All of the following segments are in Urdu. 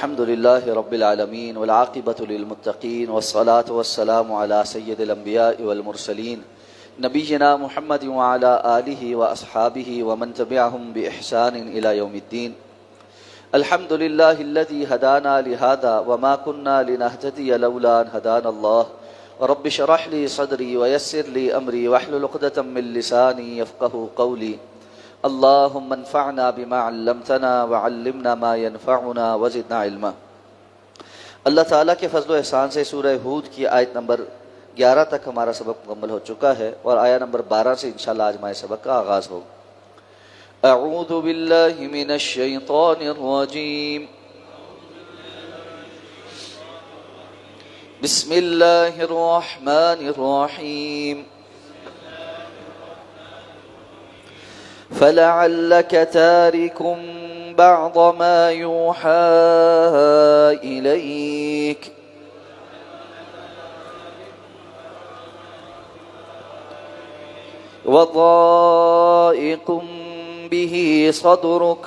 الحمد لله رب العالمين والعاقبة للمتقين والصلاة والسلام على سيد الأنبياء والمرسلين نبينا محمد وعلى آله وأصحابه ومن تبعهم بإحسان إلى يوم الدين. الحمد لله الذي هدانا لهذا وما كنا لنهتدي لولا أن هدانا الله. رب اشرح لي صدري ويسر لي أمري واحلل عقدة من لساني يفقهوا قولي. اللهم انفعنا بما علمتنا وعلمنا ما ينفعنا وزدنا علما. اللہ تعالیٰ کے فضل و احسان سے سورہ ہود کی آیت نمبر 11 تک ہمارا سبق مکمل ہو چکا ہے اور آیت نمبر 12 سے انشاءاللہ آج ہمارے سبق کا آغاز ہو. اعوذ باللہ من الشیطان الرجیم. بسم اللہ الرحمن الرحیم. فلعلك تارك بعض ما يوحى إليك وضائق به صدرك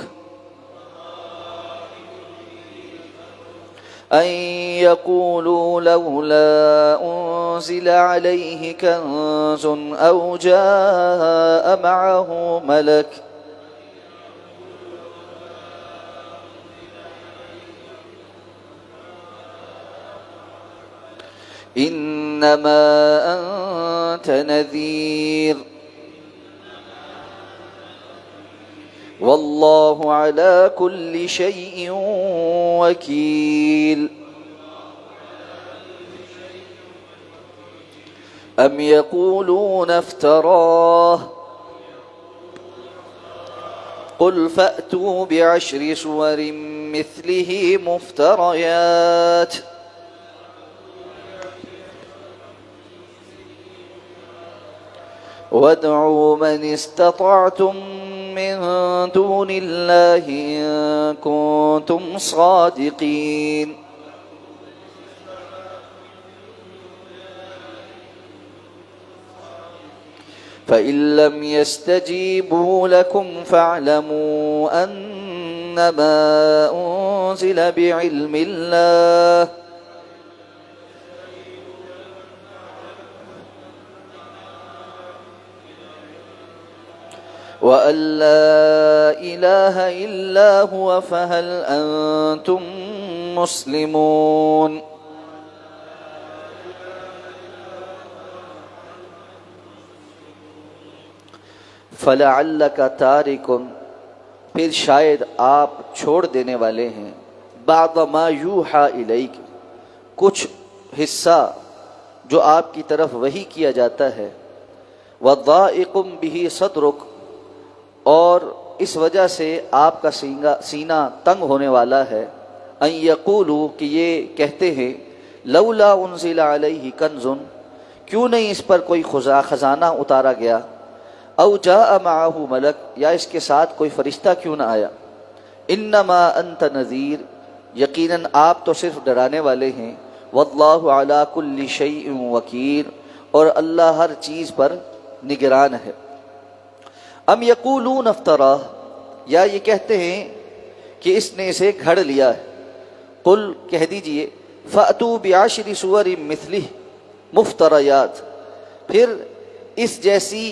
أن يقولوا لولا أنزل عليه كنز أو جاء معه ملك إنما أنت نذير والله على كل شيء وكيل. أم يقولون افتراه قل فأتوا بعشر سور مثله مفتريات وادعوا من استطعتم من دون الله إن كنتم صادقين. فإن لم يستجيبوا لكم فاعلموا أنما أنزل بعلم الله وأن لا إله إلا هو فهل أنتم مسلمون. فلعلک تارک، پھر شاید آپ چھوڑ دینے والے ہیں، بعض ما یوحى الیک، کچھ حصہ جو آپ کی طرف وحی کیا جاتا ہے، وضائق به صدرک، اور اس وجہ سے آپ کا سینہ تنگ ہونے والا ہے، ان یقولوا، کہ یہ کہتے ہیں، لولا انزل علیہ کنز، کیوں نہیں اس پر کوئی خزانہ اتارا گیا، او جاء معہ ملک، یا اس کے ساتھ کوئی فرشتہ کیوں نہ آیا. انما انت نذیر، یقیناً آپ تو صرف ڈرانے والے ہیں، واللہ علی کل شیء وکیل، اور اللہ ہر چیز پر نگران ہے. ام یقولون افتراہ، یا یہ کہتے ہیں کہ اس نے اسے گھڑ لیا ہے. قل، کہہ دیجئے، فأتوا بعشر سور مثلہ مفتریات، پھر اس جیسی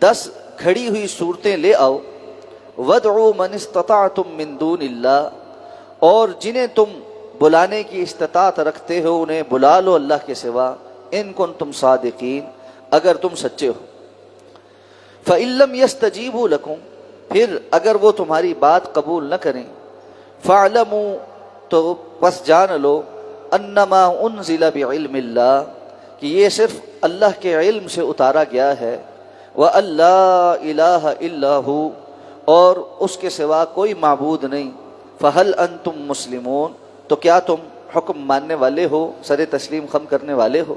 10 کھڑی ہوئی صورتیں لے آؤ. وادعوا من استطعتم من دون اللہ، اور جنہیں تم بلانے کی استطاعت رکھتے ہو انہیں بلا لو اللہ کے سوا، ان کنتم صادقین، اگر تم سچے ہو. فإن لم يستجیبوا لکم، پھر اگر وہ تمہاری بات قبول نہ کریں، فاعلموا، تو پس جان لو، انما انزل بعلم اللہ، کہ یہ صرف اللہ کے علم سے اتارا گیا ہے، وَأَن لَا إِلَٰهَ إِلَّا هُوَ، اور اس کے سوا کوئی معبود نہیں. فَهَلْ أَنْتُمْ مُسْلِمُونَ، تو کیا تم حکم ماننے والے ہو، سر تسلیم خم کرنے والے ہو.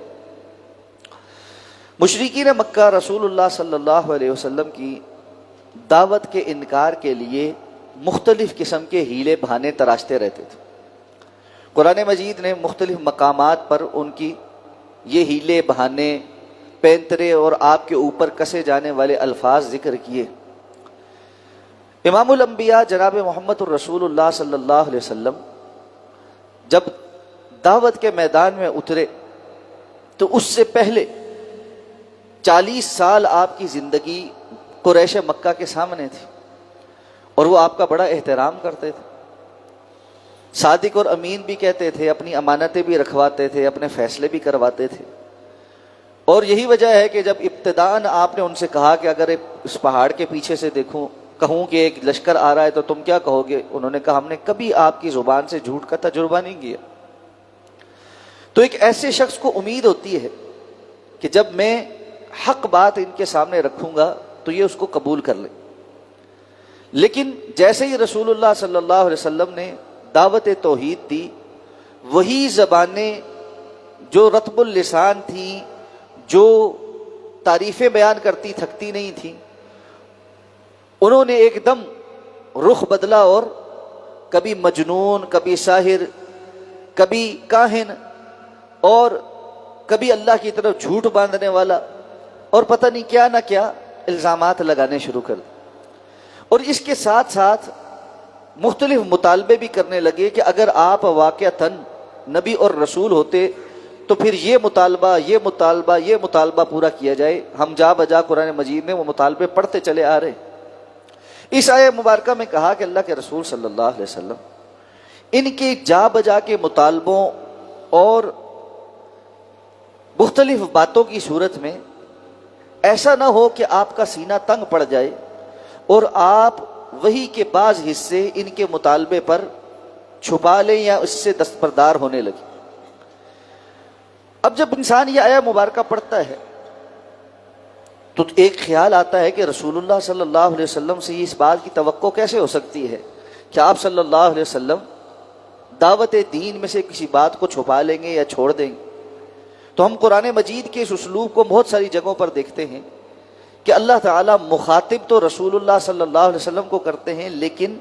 مشرکین مکہ رسول اللہ صلی اللہ علیہ وسلم کی دعوت کے انکار کے لیے مختلف قسم کے ہیلے بہانے تراشتے رہتے تھے. قرآن مجید نے مختلف مقامات پر ان کی یہ ہیلے بہانے، پینترے اور آپ کے اوپر کسے جانے والے الفاظ ذکر کیے. امام الانبیاء جناب محمد الرسول اللہ صلی اللہ علیہ وسلم جب دعوت کے میدان میں اترے تو اس سے پہلے 40 سال آپ کی زندگی قریش مکہ کے سامنے تھی، اور وہ آپ کا بڑا احترام کرتے تھے، صادق اور امین بھی کہتے تھے، اپنی امانتیں بھی رکھواتے تھے، اپنے فیصلے بھی کرواتے تھے۔ اور یہی وجہ ہے کہ جب ابتداءً آپ نے ان سے کہا کہ اگر اس پہاڑ کے پیچھے سے کہوں کہ ایک لشکر آ رہا ہے تو تم کیا کہو گے، انہوں نے کہا ہم نے کبھی آپ کی زبان سے جھوٹ کا تجربہ نہیں کیا۔ تو ایک ایسے شخص کو امید ہوتی ہے کہ جب میں حق بات ان کے سامنے رکھوں گا تو یہ اس کو قبول کر لیں۔ لیکن جیسے ہی رسول اللہ صلی اللہ علیہ وسلم نے دعوت توحید دی، وہی زبانیں جو رطب اللسان تھیں، جو تعریفیں بیان کرتی تھکتی نہیں تھیں، انہوں نے ایک دم رخ بدلا، اور کبھی مجنون، کبھی ساحر، کبھی کاہن، اور کبھی اللہ کی طرف جھوٹ باندھنے والا، اور پتہ نہیں کیا نہ کیا الزامات لگانے شروع کر دیے۔ اور اس کے ساتھ ساتھ مختلف مطالبے بھی کرنے لگے کہ اگر آپ واقعتاً نبی اور رسول ہوتے تو پھر یہ مطالبہ پورا کیا جائے۔ ہم جا بجا قرآن مجید میں وہ مطالبے پڑھتے چلے آ رہے ہیں۔ اس آیہ مبارکہ میں کہا کہ اللہ کے رسول صلی اللہ علیہ وسلم ان کے جا بجا کے مطالبوں اور مختلف باتوں کی صورت میں ایسا نہ ہو کہ آپ کا سینہ تنگ پڑ جائے اور آپ وہی کے بعض حصے ان کے مطالبے پر چھپا لیں یا اس سے دستبردار ہونے لگے۔ اب جب انسان یہ آیہ مبارکہ پڑھتا ہے تو ایک خیال آتا ہے کہ رسول اللہ صلی اللہ علیہ وسلم سے اس بات کی توقع کیسے ہو سکتی ہے کہ آپ صلی اللہ علیہ وسلم دعوت دین میں سے کسی بات کو چھپا لیں گے یا چھوڑ دیں گے۔ تو ہم قرآن مجید کے اس اسلوب کو بہت ساری جگہوں پر دیکھتے ہیں کہ اللہ تعالیٰ مخاطب تو رسول اللہ صلی اللہ علیہ وسلم کو کرتے ہیں، لیکن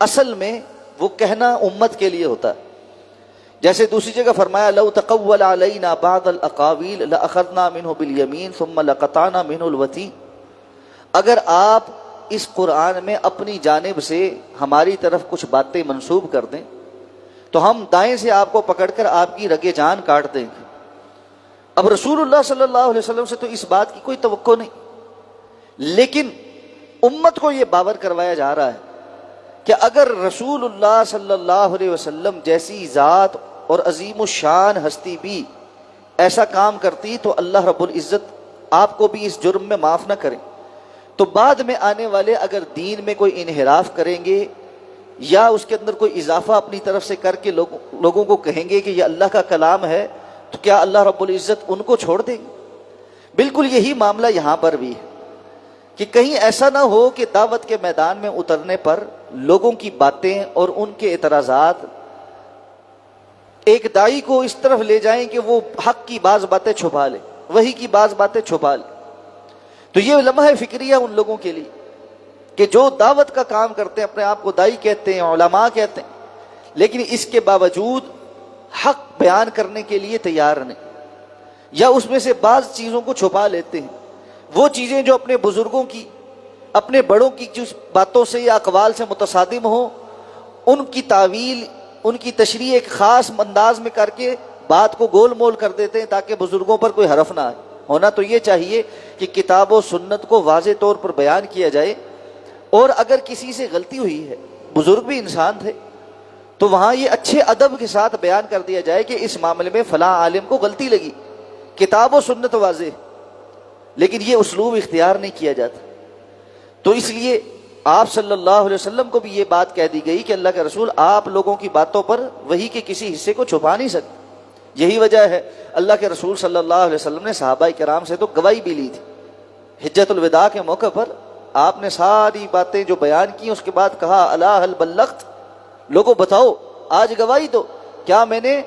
اصل میں وہ کہنا امت کے لیے ہوتا ہے۔ جیسے دوسری جگہ فرمایا لو تقول علینا بعض الاقاویل لاخذنا منه بالیمین ثم لقطعنا منه الوتین، اگر آپ اس قرآن میں اپنی جانب سے ہماری طرف کچھ باتیں منسوب کر دیں تو ہم دائیں سے آپ کو پکڑ کر آپ کی رگے جان کاٹ دیں گے۔ اب رسول اللہ صلی اللہ علیہ وسلم سے تو اس بات کی کوئی توقع نہیں، لیکن امت کو یہ باور کروایا جا رہا ہے کہ اگر رسول اللہ صلی اللہ علیہ وسلم جیسی ذات اور عظیم الشان ہستی بھی ایسا کام کرتی تو اللہ رب العزت آپ کو بھی اس جرم میں معاف نہ کریں، تو بعد میں آنے والے اگر دین میں کوئی انحراف کریں گے یا اس کے اندر کوئی اضافہ اپنی طرف سے کر کے لوگوں کو کہیں گے کہ یہ اللہ کا کلام ہے، تو کیا اللہ رب العزت ان کو چھوڑ دیں گے؟ بالکل یہی معاملہ یہاں پر بھی ہے کہ کہیں ایسا نہ ہو کہ دعوت کے میدان میں اترنے پر لوگوں کی باتیں اور ان کے اعتراضات ایک دائی کو اس طرف لے جائیں کہ وہ حق کی بعض باتیں چھپا لے، وحی کی بعض باتیں چھپا لے۔ تو یہ لمحہ فکریہ ان لوگوں کے لیے کہ جو دعوت کا کام کرتے ہیں، اپنے آپ کو دائی کہتے ہیں، علماء کہتے ہیں، لیکن اس کے باوجود حق بیان کرنے کے لیے تیار نہیں، یا اس میں سے بعض چیزوں کو چھپا لیتے ہیں۔ وہ چیزیں جو اپنے بزرگوں کی، اپنے بڑوں کی جس باتوں سے یا اقوال سے متصادم ہوں، ان کی تعویل، ان کی تشریح ایک خاص انداز میں کر کے بات کو گول مول کر دیتے ہیں تاکہ بزرگوں پر کوئی حرف نہ آئے۔ ہونا تو یہ چاہیے کہ کتاب و سنت کو واضح طور پر بیان کیا جائے، اور اگر کسی سے غلطی ہوئی ہے، بزرگ بھی انسان تھے، تو وہاں یہ اچھے ادب کے ساتھ بیان کر دیا جائے کہ اس معاملے میں فلاں عالم کو غلطی لگی، کتاب و سنت واضح، لیکن یہ اسلوب اختیار نہیں کیا جاتا۔ تو اس لیے آپ صلی اللہ علیہ وسلم کو بھی یہ بات کہہ دی گئی کہ اللہ کے رسول آپ لوگوں کی باتوں پر وحی کے کسی حصے کو چھپا نہیں سکتے۔ یہی وجہ ہے اللہ کے رسول صلی اللہ علیہ وسلم نے صحابہ کرام سے تو گواہی بھی لی تھی۔ حجت الوداع کے موقع پر آپ نے ساری باتیں جو بیان کی، اس کے بعد کہا الا هل بلغت، لوگوں بتاؤ آج گواہی دو، کیا میں نے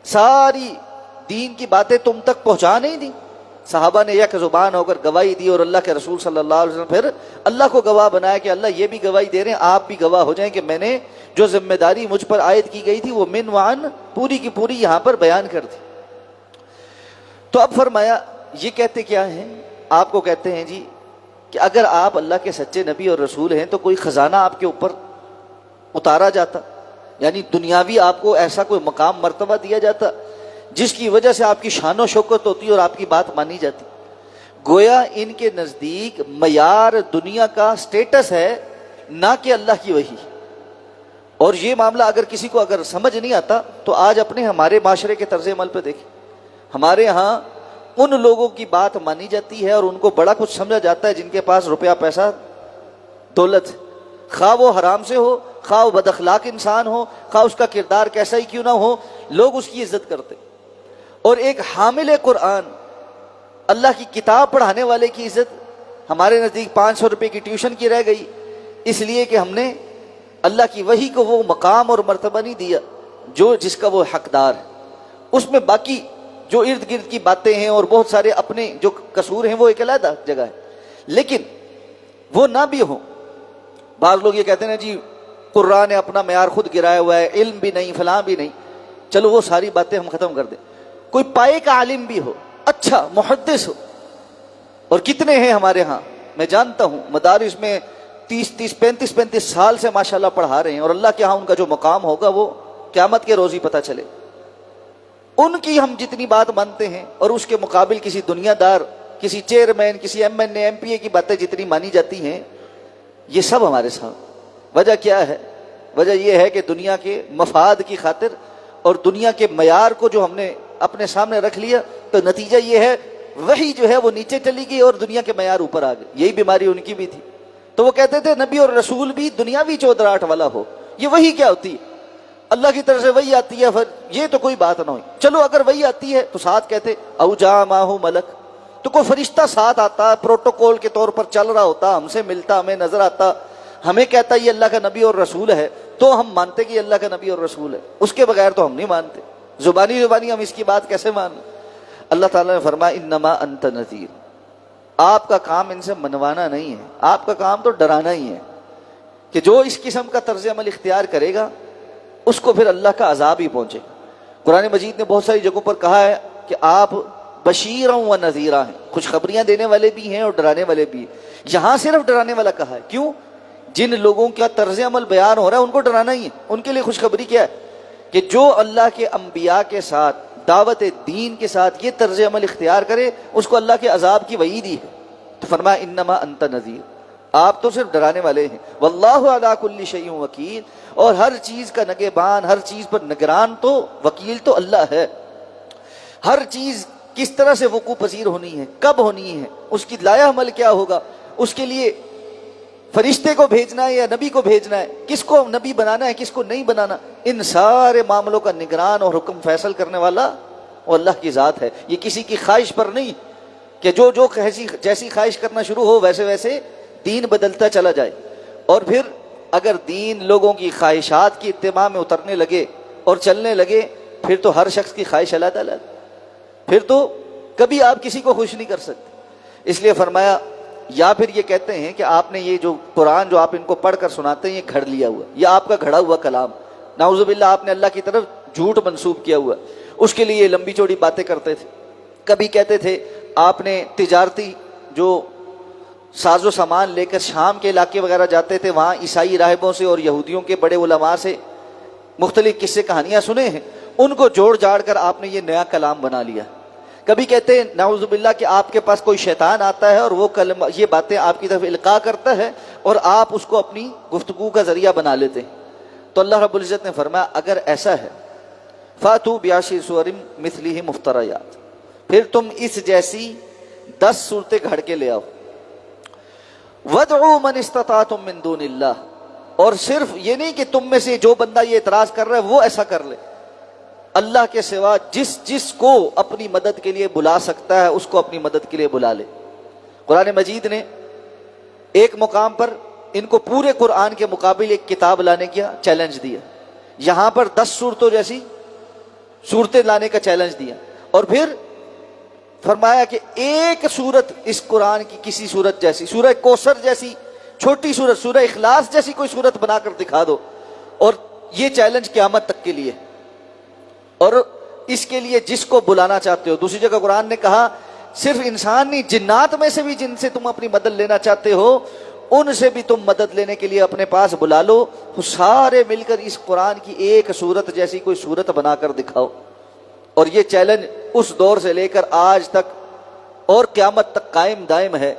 ساری دین کی باتیں تم تک پہنچا نہیں دی؟ صحابہ نے یک زبان ہو کر گواہی دی، اور اللہ کے رسول صلی اللہ علیہ وسلم پھر اللہ کو گواہ بنایا کہ اللہ یہ بھی گواہی دے رہے ہیں، آپ بھی گواہ ہو جائیں کہ میں نے جو ذمہ داری مجھ پر عائد کی گئی تھی وہ من وعن پوری کی پوری یہاں پر بیان کر دی۔ تو اب فرمایا یہ کہتے کیا ہیں؟ آپ کو کہتے ہیں جی کہ اگر آپ اللہ کے سچے نبی اور رسول ہیں تو کوئی خزانہ آپ کے اوپر اتارا جاتا، یعنی دنیاوی آپ کو ایسا کوئی مقام مرتبہ دیا جاتا جس کی وجہ سے آپ کی شان و شوکت ہوتی اور آپ کی بات مانی جاتی. گویا ان کے نزدیک معیار دنیا کا سٹیٹس ہے نہ کہ اللہ کی وحی. اور یہ معاملہ اگر کسی کو اگر سمجھ نہیں آتا تو آج اپنے ہمارے معاشرے کے طرز عمل پہ دیکھیں. ہمارے ہاں ان لوگوں کی بات مانی جاتی ہے اور ان کو بڑا کچھ سمجھا جاتا ہے جن کے پاس روپیہ پیسہ دولت ہے، خواہ وہ حرام سے ہو، خواہ وہ بد اخلاق انسان ہو، خواہ اس کا کردار کیسا ہی کیوں نہ ہو، لوگ اس کی عزت کرتے. اور ایک حامل قرآن، اللہ کی کتاب پڑھانے والے کی عزت ہمارے نزدیک 500 روپے کی ٹیوشن کی رہ گئی، اس لیے کہ ہم نے اللہ کی وحی کو وہ مقام اور مرتبہ نہیں دیا جو جس کا وہ حقدار ہے. اس میں باقی جو ارد گرد کی باتیں ہیں اور بہت سارے اپنے جو قصور ہیں وہ ایک علیحدہ جگہ ہے، لیکن وہ نہ بھی ہوں. بعض لوگ یہ کہتے ہیں جی قرآن نے اپنا معیار خود گرایا ہوا ہے، علم بھی نہیں، فلاں بھی نہیں. چلو وہ ساری باتیں ہم ختم کر دیں. کوئی پائے کا عالم بھی ہو، اچھا محدث ہو، اور کتنے ہیں ہمارے ہاں، میں جانتا ہوں مدارس میں 35 سال سے ماشاءاللہ پڑھا رہے ہیں، اور اللہ کے ہاں ان کا جو مقام ہوگا وہ قیامت کے روز ہی پتہ چلے. ان کی ہم جتنی بات مانتے ہیں اور اس کے مقابل کسی دنیا دار، کسی چیئرمین، کسی MNA MPA کی باتیں جتنی مانی جاتی ہیں، یہ سب ہمارے ساتھ. وجہ کیا ہے؟ وجہ یہ ہے کہ دنیا کے مفاد کی خاطر اور دنیا کے معیار کو جو ہم نے اپنے سامنے رکھ لیا، تو نتیجہ یہ ہے وہی جو ہے وہ نیچے چلی گئی اور دنیا کے معیار اوپر آ گئے. یہی بیماری ان کی بھی تھی. تو وہ کہتے تھے نبی اور رسول بھی دنیاوی چودراہٹ والا ہو. یہ وہی کیا ہوتی ہے؟ اللہ کی طرف سے وہی آتی ہے، پھر یہ تو کوئی بات نہ ہوئی. چلو اگر وہی آتی ہے تو ساتھ کہتے او جا ماہو ملک، تو کوئی فرشتہ ساتھ آتا، پروٹوکول کے طور پر چل رہا ہوتا، ہم سے ملتا، ہمیں نظر آتا، ہمیں کہتا یہ اللہ کا نبی اور رسول ہے، تو ہم مانتے کہ یہ اللہ کا نبی اور رسول ہے. اس کے بغیر تو ہم نہیں مانتے. زبانی ہم اس کی بات کیسے مان لیں؟ اللہ تعالیٰ نے فرمایا انما انت نذیر، آپ کا کام ان سے منوانا نہیں ہے، آپ کا کام تو ڈرانا ہی ہے کہ جو اس قسم کا طرز عمل اختیار کرے گا اس کو پھر اللہ کا عذاب ہی پہنچے گا. قرآن مجید نے بہت ساری جگہوں پر کہا ہے کہ آپ بشیرا و نذیرا ہیں، خوشخبریاں دینے والے بھی ہیں اور ڈرانے والے بھی ہیں. یہاں صرف ڈرانے والا کہا ہے. کیوں؟ جن لوگوں کا طرز عمل بیان ہو رہا ہے ان کو ڈرانا ہی ہے. ان کے لیے خوشخبری کیا ہے کہ جو اللہ کے انبیاء کے ساتھ، دعوت دین کے ساتھ یہ طرز عمل اختیار کرے اس کو اللہ کے عذاب کی وعید ہی ہے. تو فرمایا انما انت نذیر، آپ تو صرف ڈرانے والے ہیں. واللہ علی کل شیء وکیل، اور ہر چیز کا نگہبان، ہر چیز پر نگران تو وکیل تو اللہ ہے. ہر چیز کس طرح سے وقوع پذیر ہونی ہے، کب ہونی ہے، اس کی لائحہ عمل کیا ہوگا، اس کے لیے فرشتے کو بھیجنا ہے یا نبی کو بھیجنا ہے، کس کو نبی بنانا ہے کس کو نہیں بنانا، ان سارے معاملوں کا نگران اور حکم فیصل کرنے والا وہ اللہ کی ذات ہے. یہ کسی کی خواہش پر نہیں کہ جو جیسی خواہش کرنا شروع ہو ویسے ویسے دین بدلتا چلا جائے. اور پھر اگر دین لوگوں کی خواہشات کی اتباع میں اترنے لگے اور چلنے لگے، پھر تو ہر شخص کی خواہش علیحدہ علیحدہ، پھر تو کبھی آپ کسی کو خوش نہیں کر سکتے. اس لیے فرمایا، یا پھر یہ کہتے ہیں کہ آپ نے یہ جو قرآن جو آپ ان کو پڑھ کر سناتے ہیں یہ گھڑ لیا ہوا، یہ آپ کا گھڑا ہوا کلام، نعوذ باللہ آپ نے اللہ کی طرف جھوٹ منسوب کیا ہوا. اس کے لیے لمبی چوڑی باتیں کرتے تھے. کبھی کہتے تھے آپ نے تجارتی جو ساز و سامان لے کر شام کے علاقے وغیرہ جاتے تھے، وہاں عیسائی راہبوں سے اور یہودیوں کے بڑے علماء سے مختلف قصے کہانیاں سنے ہیں، ان کو جوڑ جاڑ کر آپ نے یہ نیا کلام بنا لیا. کبھی کہتے ہیں نعوذ باللہ کہ آپ کے پاس کوئی شیطان آتا ہے اور وہ یہ باتیں آپ کی طرف القاء کرتا ہے اور آپ اس کو اپنی گفتگو کا ذریعہ بنا لیتے ہیں. تو اللہ رب العزت نے فرمایا اگر ایسا ہے فاتوا بعشر سور مثلہ مفتریات، پھر تم اس جیسی 10 صورتیں گھڑ کے لے آؤ. وادعوا من استطعتم من دون اللہ، اور صرف یہ نہیں کہ تم میں سے جو بندہ یہ اعتراض کر رہا ہے وہ ایسا کر لے، اللہ کے سوا جس کو اپنی مدد کے لیے بلا سکتا ہے اس کو اپنی مدد کے لیے بلا لے. قرآن مجید نے ایک مقام پر ان کو پورے قرآن کے مقابل ایک کتاب لانے کا چیلنج دیا، یہاں پر 10 صورتوں جیسی صورتیں لانے کا چیلنج دیا، اور پھر فرمایا کہ ایک صورت اس قرآن کی کسی صورت جیسی، سورہ کوثر جیسی چھوٹی صورت، سورہ اخلاص جیسی کوئی صورت بنا کر دکھا دو، اور یہ چیلنج قیامت تک کے لیے. اور اس کے لیے جس کو بلانا چاہتے ہو. دوسری جگہ قرآن نے کہا صرف انسان نہیں، جنات میں سے بھی جن سے تم اپنی مدد لینا چاہتے ہو ان سے بھی تم مدد لینے کے لیے اپنے پاس بلا لو، تو سارے مل کر اس قرآن کی ایک صورت جیسی کوئی صورت بنا کر دکھاؤ۔ اور یہ چیلنج اس دور سے لے کر آج تک اور قیامت تک قائم دائم ہے،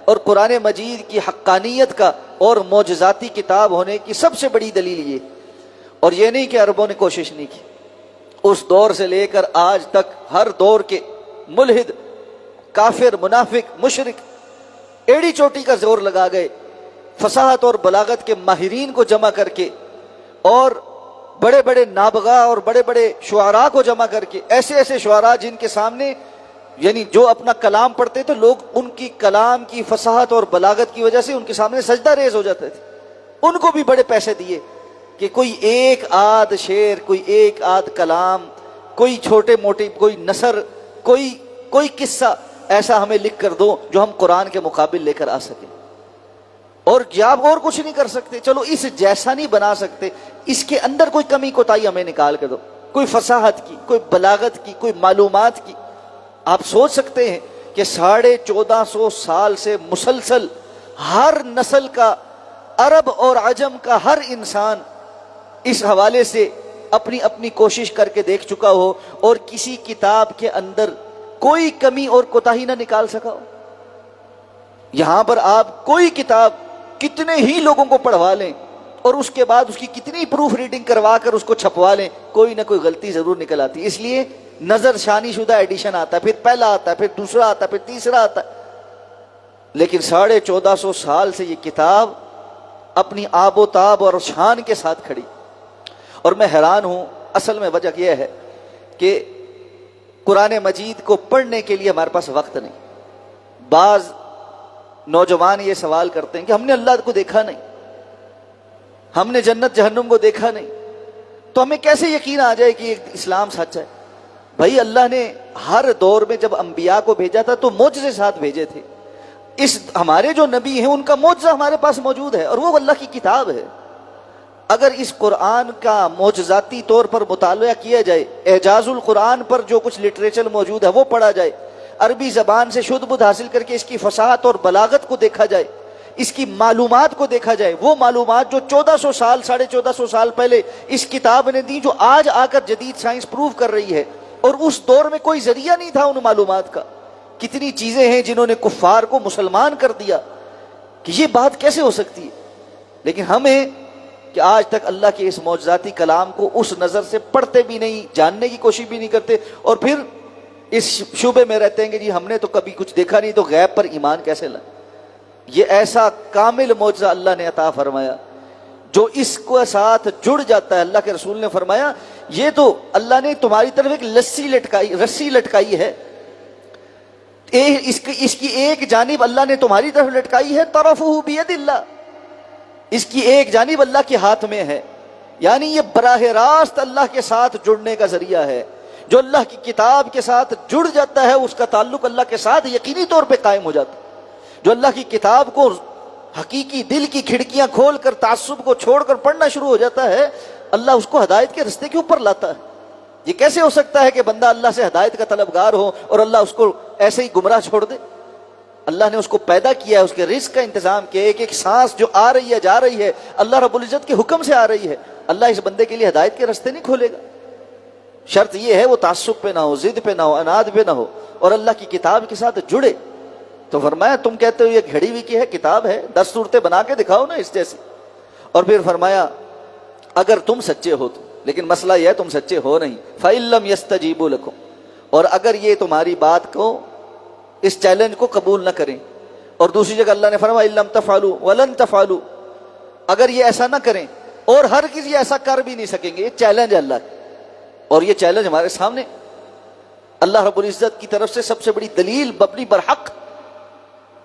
اور قرآن مجید کی حقانیت کا اور معجزاتی کتاب ہونے کی سب سے بڑی دلیل یہ، اور یہ نہیں کہ عربوں نے کوشش نہیں کی، اس دور سے لے کر آج تک ہر دور کے ملحد، کافر، منافق، مشرک ایڑی چوٹی کا زور لگا گئے، فصاحت اور بلاغت کے ماہرین کو جمع کر کے، اور بڑے بڑے نابغہ اور بڑے بڑے شعراء کو جمع کر کے، ایسے ایسے شعراء جن کے سامنے یعنی جو اپنا کلام پڑھتے تھے لوگ ان کی کلام کی فصاحت اور بلاغت کی وجہ سے ان کے سامنے سجدہ ریز ہو جاتے تھے، ان کو بھی بڑے پیسے دیے کہ کوئی ایک آدھ شعر، کوئی ایک آدھ کلام، کوئی چھوٹے موٹے، کوئی نثر، کوئی قصہ ایسا ہمیں لکھ کر دو جو ہم قرآن کے مقابل لے کر آ سکیں، اور آپ اور کچھ نہیں کر سکتے، چلو اس جیسا نہیں بنا سکتے، اس کے اندر کوئی کمی کوتاہی ہمیں نکال کے دو، کوئی فصاحت کی، کوئی بلاغت کی، کوئی معلومات کی۔ آپ سوچ سکتے ہیں کہ 1450 سال سے مسلسل ہر نسل کا، عرب اور عجم کا ہر انسان اس حوالے سے اپنی اپنی کوشش کر کے دیکھ چکا ہو، اور کسی کتاب کے اندر کوئی کمی اور کوتاہی نہ نکال سکا ہو۔ یہاں پر آپ کوئی کتاب کتنے ہی لوگوں کو پڑھوا لیں اور اس کے بعد اس کی کتنی پروف ریڈنگ کروا کر اس کو چھپوا لیں، کوئی نہ کوئی غلطی ضرور نکل آتی، اس لیے نظر ثانی شدہ ایڈیشن آتا ہے، پھر پہلا آتا ہے، پھر دوسرا آتا ہے، پھر تیسرا آتا ہے۔ لیکن 1450 سال سے یہ کتاب اپنی آب و تاب اور شان کے ساتھ کھڑی، اور میں حیران ہوں، اصل میں وجہ یہ ہے کہ قرآن مجید کو پڑھنے کے لیے ہمارے پاس وقت نہیں۔ بعض نوجوان یہ سوال کرتے ہیں کہ ہم نے اللہ کو دیکھا نہیں، ہم نے جنت جہنم کو دیکھا نہیں، تو ہمیں کیسے یقین آ جائے کہ اسلام سچ ہے؟ بھائی اللہ نے ہر دور میں جب انبیاء کو بھیجا تھا تو معجزے ساتھ بھیجے تھے، ہمارے جو نبی ہیں ان کا معجزہ ہمارے پاس موجود ہے، اور وہ اللہ کی کتاب ہے۔ اگر اس قرآن کا معجزاتی طور پر مطالعہ کیا جائے، اعجاز القرآن پر جو کچھ لٹریچر موجود ہے وہ پڑھا جائے، عربی زبان سے شدھ بدھ حاصل کر کے اس کی فصاحت اور بلاغت کو دیکھا جائے، اس کی معلومات کو دیکھا جائے، وہ معلومات جو 1400 سال 1450 سال پہلے اس کتاب نے دی، جو آج آ کر جدید سائنس پروو کر رہی ہے، اور اس دور میں کوئی ذریعہ نہیں تھا ان معلومات کا۔ کتنی چیزیں ہیں جنہوں نے کفار کو مسلمان کر دیا، کہ یہ بات کیسے ہو سکتی ہے؟ لیکن ہمیں کہ آج تک اللہ کے اس معجزاتی کلام کو اس نظر سے پڑھتے بھی نہیں، جاننے کی کوشش بھی نہیں کرتے، اور پھر اس شعبے میں رہتے ہیں کہ جی ہم نے تو کبھی کچھ دیکھا نہیں، تو غیب پر ایمان کیسے لائیں؟ یہ ایسا کامل معجزہ اللہ نے عطا فرمایا جو اس کو ساتھ جڑ جاتا ہے۔ اللہ کے رسول نے فرمایا یہ تو اللہ نے تمہاری طرف ایک رسی لٹکائی ہے، اس کی ایک جانب اللہ نے تمہاری طرف لٹکائی ہے، طرفہ بید اللہ، اس کی ایک جانب اللہ کے ہاتھ میں ہے، یعنی یہ براہ راست اللہ کے ساتھ جڑنے کا ذریعہ ہے۔ جو اللہ کی کتاب کے ساتھ جڑ جاتا ہے اس کا تعلق اللہ کے ساتھ یقینی طور پہ قائم ہو جاتا ہے۔ جو اللہ کی کتاب کو حقیقی دل کی کھڑکیاں کھول کر تعصب کو چھوڑ کر پڑھنا شروع ہو جاتا ہے، اللہ اس کو ہدایت کے رستے کے اوپر لاتا ہے۔ یہ کیسے ہو سکتا ہے کہ بندہ اللہ سے ہدایت کا طلبگار ہو اور اللہ اس کو ایسے ہی گمراہ چھوڑ دے؟ اللہ نے اس کو پیدا کیا ہے، اس کے رزق کا انتظام کیا، ایک ایک سانس جو آ رہی ہے جا رہی ہے اللہ رب العزت کے حکم سے آ رہی ہے۔ اللہ اس بندے کے لیے ہدایت کے رستے نہیں کھولے گا، شرط یہ ہے وہ تعصب پہ نہ ہو، ضد پہ نہ ہو، اناد پہ نہ ہو، اور اللہ کی کتاب کے ساتھ جڑے۔ تو فرمایا تم کہتے ہو یہ گھڑی ہوئی کی ہے، کتاب ہے، 10 صورتیں بنا کے دکھاؤ نا اس جیسی۔ اور پھر فرمایا اگر تم سچے ہو تو، لیکن مسئلہ یہ ہے تم سچے ہو نہیں، فَإِن لَّمْ يَسْتَجِيبُوا لَكُمْ، اور اگر یہ تمہاری بات کو، اس چیلنج کو قبول نہ کریں۔ اور دوسری جگہ اللہ نے فرمایا إِن لَّمْ تَفْعَلُوا وَلَن تَفْعَلُوا، اگر یہ ایسا نہ کریں اور ہرگز یہ ایسا کر بھی نہیں سکیں گے، یہ چیلنج ہے اللہ کا، اور یہ چیلنج ہمارے سامنے اللہ رب العزت کی طرف سے سب سے بڑی دلیل مبنی برحق۔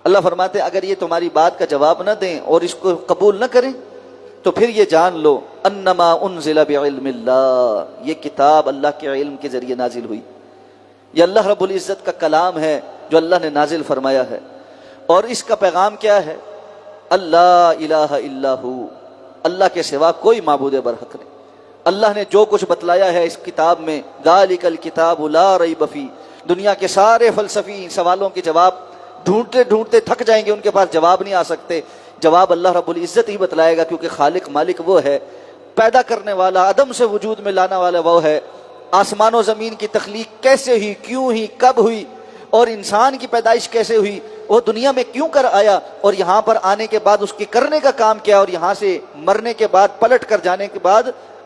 اللہ فرماتے اگر یہ تمہاری بات کا جواب نہ دیں اور اس کو قبول نہ کریں تو پھر یہ جان لو انما انزل بعلم اللہ، یہ کتاب اللہ کے علم کے ذریعے نازل ہوئی، یہ اللہ رب العزت کا کلام ہے جو اللہ نے نازل فرمایا ہے۔ اور اس کا پیغام کیا ہے؟ اللہ الہ الا ہو، اللہ کے سوا کوئی معبود برحق نہیں۔ اللہ نے جو کچھ بتلایا ہے اس کتاب میں، ذالک الکتاب لا ریب فیہ، دنیا کے سارے فلسفی سوالوں کے جواب ڈھونڈتے ڈھونڈتے تھک جائیں گے، ان کے پاس جواب نہیں آ سکتے۔ جواب اللہ رب العزت ہی بتلائے گا، کیونکہ خالق مالک وہ ہے، پیدا کرنے والا، عدم سے وجود میں لانا والا وہ ہے۔ آسمان و زمین کی تخلیق کیسے ہوئی، کیوں ہوئی، کب ہوئی، اور انسان کی پیدائش کیسے ہوئی، وہ دنیا میں کیوں کر آیا، اور یہاں پر آنے کے بعد اس کے کرنے کا کام کیا، اور یہاں سے مرنے کے بعد پلٹ کر جانے کے بعد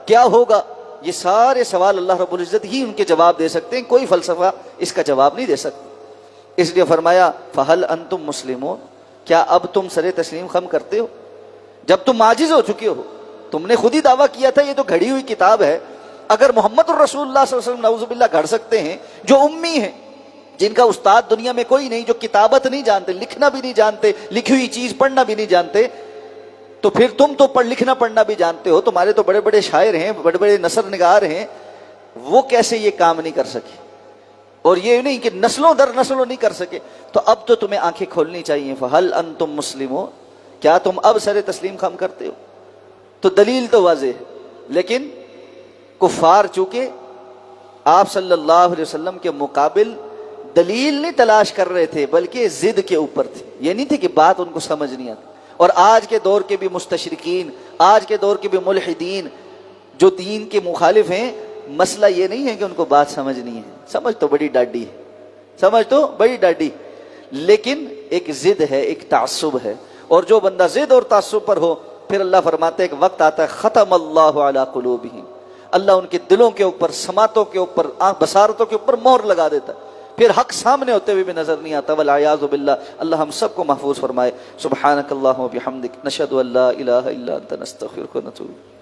کیا ہوگا، یہ سارے سوال اللہ رب العزت ہی ان کے جواب دے سکتے ہیں، کوئی فلسفہ اس کا جواب نہیں دے سکتا۔ اس لیے فرمایا فہل انتم مسلمون، کیا اب تم سر تسلیم خم کرتے ہو؟ جب تم عاجز ہو چکے ہو، تم نے خود ہی دعویٰ کیا تھا یہ تو گھڑی ہوئی کتاب ہے، اگر محمد الرسول اللہ صلی اللہ علیہ وسلم نعوذ باللہ گھڑ سکتے ہیں، جو امی ہیں، جن کا استاد دنیا میں کوئی نہیں، جو کتابت نہیں جانتے، لکھنا بھی نہیں جانتے، لکھی ہوئی چیز پڑھنا بھی نہیں جانتے، تو پھر تم تو لکھنا پڑھنا بھی جانتے ہو، تمہارے تو بڑے بڑے شاعر ہیں، بڑے بڑے نثر نگار ہیں، وہ کیسے یہ کام نہیں کر سکے؟ اور یہ نہیں کہ نسلوں در نسلوں نہیں کر سکے، تو اب تو تمہیں آنکھیں کھولنی چاہیے۔ فہل انتم مسلمون، کیا تم اب سر تسلیم خم کرتے ہو؟ تو دلیل تو واضح ہے، لیکن کفار چونکہ آپ صلی اللہ علیہ وسلم کے مقابل دلیل نہیں تلاش کر رہے تھے، بلکہ ضد کے اوپر تھے، یہ نہیں تھے کہ بات ان کو سمجھ نہیں آتی۔ اور آج کے دور کے بھی مستشرقین، آج کے دور کے بھی ملحدین جو دین کے مخالف ہیں، مسئلہ یہ نہیں ہے کہ ان کو بات سمجھ نہیں ہے، سمجھ تو بڑی ڈاڈی ہے، سمجھ تو بڑی ڈاڈی، لیکن ایک ضد ہے، ایک تعصب ہے، اور جو بندہ ضد اور تعصب پر ہو، پھر اللہ فرماتے ہیں ایک وقت آتا ہے ختم اللہ علی قلوبہم، اللہ ان کے دلوں کے اوپر، سماعتوں کے اوپر، بصارتوں کے اوپر مہر لگا دیتا ہے، پھر حق سامنے ہوتے ہوئے بھی نظر نہیں آتا۔ والعیاذ باللہ، اللہ ہم سب کو محفوظ فرمائے۔ سبحانک اللہم و بحمدک، نشہد ان لا الہ الا انت، نستغفرک و نتوب۔